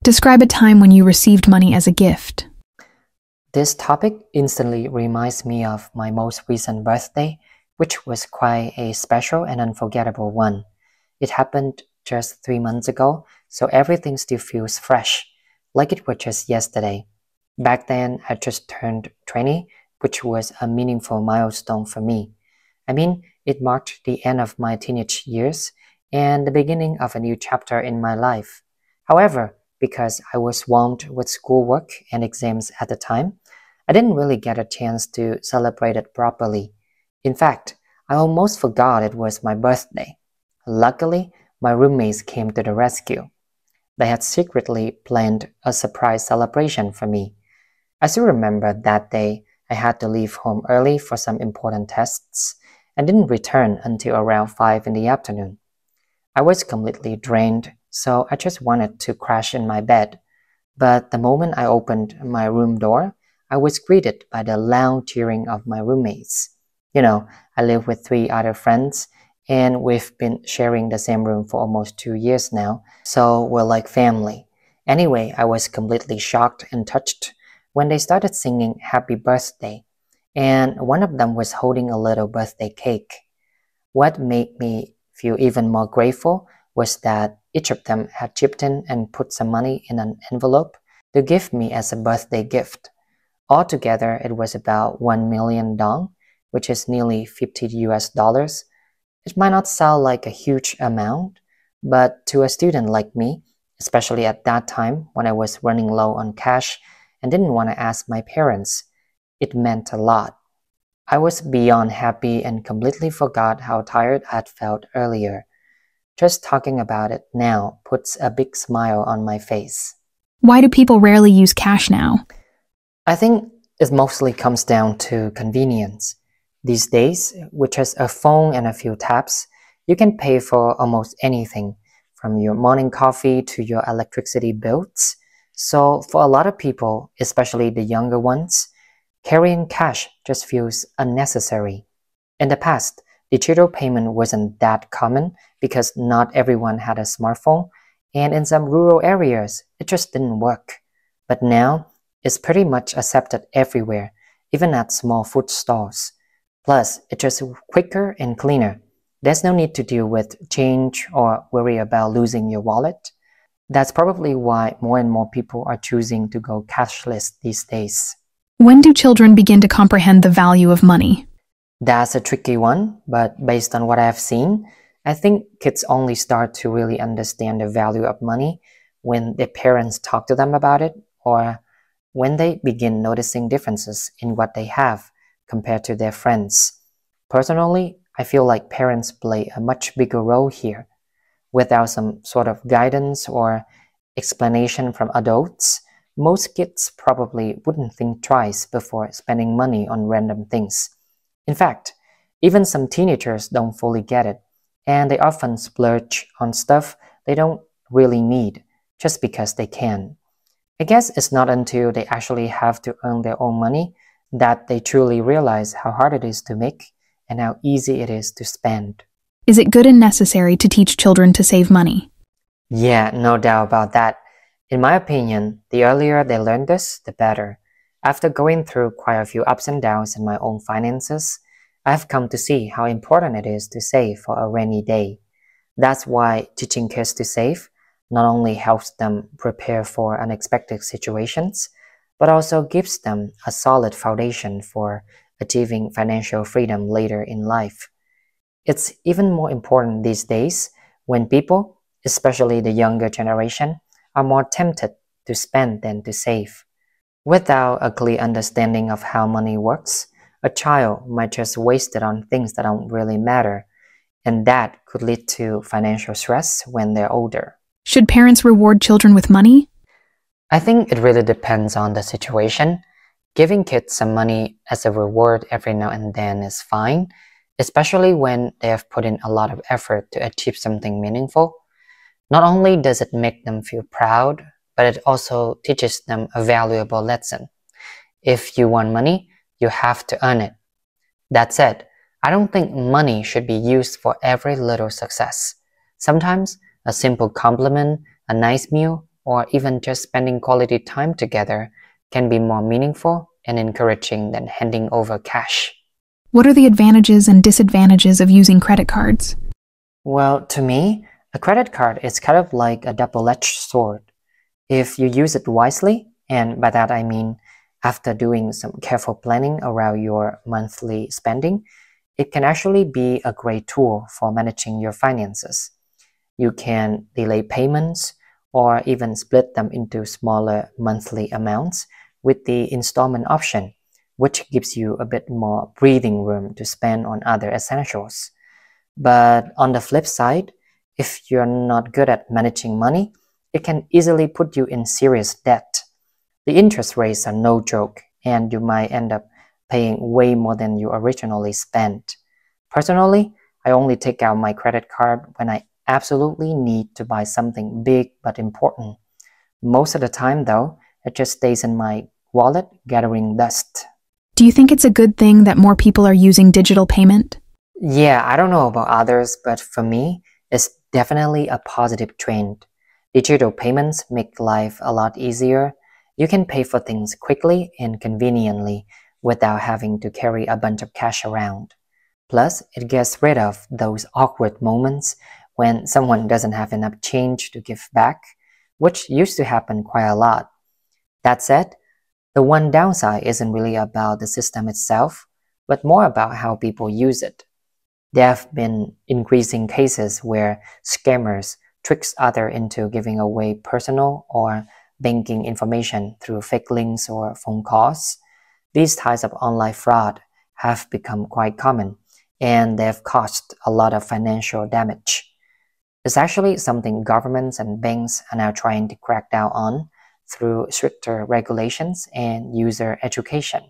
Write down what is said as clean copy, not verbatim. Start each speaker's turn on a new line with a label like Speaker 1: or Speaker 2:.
Speaker 1: Describe a time when you received money as a gift.
Speaker 2: This topic instantly reminds me of my most recent birthday, which was quite a special and unforgettable one. It happened just 3 months ago, so everything still feels fresh, like it was just yesterday. Back then, I just turned 20, which was a meaningful milestone for me. I mean, it marked the end of my teenage years and the beginning of a new chapter in my life. However, because I was swamped with schoolwork and exams at the time, I didn't really get a chance to celebrate it properly. In fact, I almost forgot it was my birthday. Luckily, my roommates came to the rescue. They had secretly planned a surprise celebration for me. I still remember that day I had to leave home early for some important tests and didn't return until around 5 in the afternoon. I was completely drained, so I just wanted to crash in my bed. But the moment I opened my room door, I was greeted by the loud cheering of my roommates. I live with 3 other friends, and we've been sharing the same room for almost 2 years now, so we're like family. Anyway, I was completely shocked and touched when they started singing Happy Birthday, and one of them was holding a little birthday cake. What made me feel even more grateful was that each of them had chipped in and put some money in an envelope to give me as a birthday gift. Altogether, it was about 1 million dong, which is nearly $50. It might not sound like a huge amount, but to a student like me, especially at that time when I was running low on cash and didn't want to ask my parents, it meant a lot. I was beyond happy and completely forgot how tired I'd felt earlier. Just talking about it now puts a big smile on my face.
Speaker 1: Why do people rarely use cash now?
Speaker 2: I think it mostly comes down to convenience. These days, with just a phone and a few taps, you can pay for almost anything, from your morning coffee to your electricity bills. So for a lot of people, especially the younger ones, carrying cash just feels unnecessary. In the past, digital payment wasn't that common because not everyone had a smartphone, and in some rural areas, it just didn't work. But now, it's pretty much accepted everywhere, even at small food stalls. Plus, it's just quicker and cleaner. There's no need to deal with change or worry about losing your wallet. That's probably why more and more people are choosing to go cashless these days.
Speaker 1: When do children begin to comprehend the value of money?
Speaker 2: That's a tricky one, but based on what I've seen, I think kids only start to really understand the value of money when their parents talk to them about it, or when they begin noticing differences in what they have compared to their friends. Personally, I feel like parents play a much bigger role here. Without some sort of guidance or explanation from adults, most kids probably wouldn't think twice before spending money on random things. In fact, even some teenagers don't fully get it, and they often splurge on stuff they don't really need just because they can. I guess it's not until they actually have to earn their own money that they truly realize how hard it is to make and how easy it is to spend.
Speaker 1: Is it good and necessary to teach children to save money?
Speaker 2: Yeah, no doubt about that. In my opinion, the earlier they learn this, the better. After going through quite a few ups and downs in my own finances, I've come to see how important it is to save for a rainy day. That's why teaching kids to save not only helps them prepare for unexpected situations, but also gives them a solid foundation for achieving financial freedom later in life. It's even more important these days when people, especially the younger generation, are more tempted to spend than to save. Without a clear understanding of how money works, a child might just waste it on things that don't really matter, and that could lead to financial stress when they're older.
Speaker 1: Should parents reward children with money?
Speaker 2: I think it really depends on the situation. Giving kids some money as a reward every now and then is fine, especially when they have put in a lot of effort to achieve something meaningful. Not only does it make them feel proud, but it also teaches them a valuable lesson. If you want money, you have to earn it. That said, I don't think money should be used for every little success. Sometimes a simple compliment, a nice meal, or even just spending quality time together can be more meaningful and encouraging than handing over cash.
Speaker 1: What are the advantages and disadvantages of using credit cards?
Speaker 2: Well, to me, a credit card is kind of like a double-edged sword. If you use it wisely, and by that I mean after doing some careful planning around your monthly spending, it can actually be a great tool for managing your finances. You can delay payments or even split them into smaller monthly amounts with the installment option, which gives you a bit more breathing room to spend on other essentials. But on the flip side, if you're not good at managing money, it can easily put you in serious debt. The interest rates are no joke, and you might end up paying way more than you originally spent. Personally, I only take out my credit card when I absolutely need to buy something big but important. Most of the time, though, it just stays in my wallet gathering dust.
Speaker 1: Do you think it's a good thing that more people are using digital payment?
Speaker 2: Yeah, I don't know about others, but for me, it's definitely a positive trend. Digital payments make life a lot easier. You can pay for things quickly and conveniently without having to carry a bunch of cash around. Plus, it gets rid of those awkward moments when someone doesn't have enough change to give back, which used to happen quite a lot. That said, the one downside isn't really about the system itself, but more about how people use it. There have been increasing cases where scammers tricks others into giving away personal or banking information through fake links or phone calls. These types of online fraud have become quite common, and they've caused a lot of financial damage. It's actually something governments and banks are now trying to crack down on through stricter regulations and user education.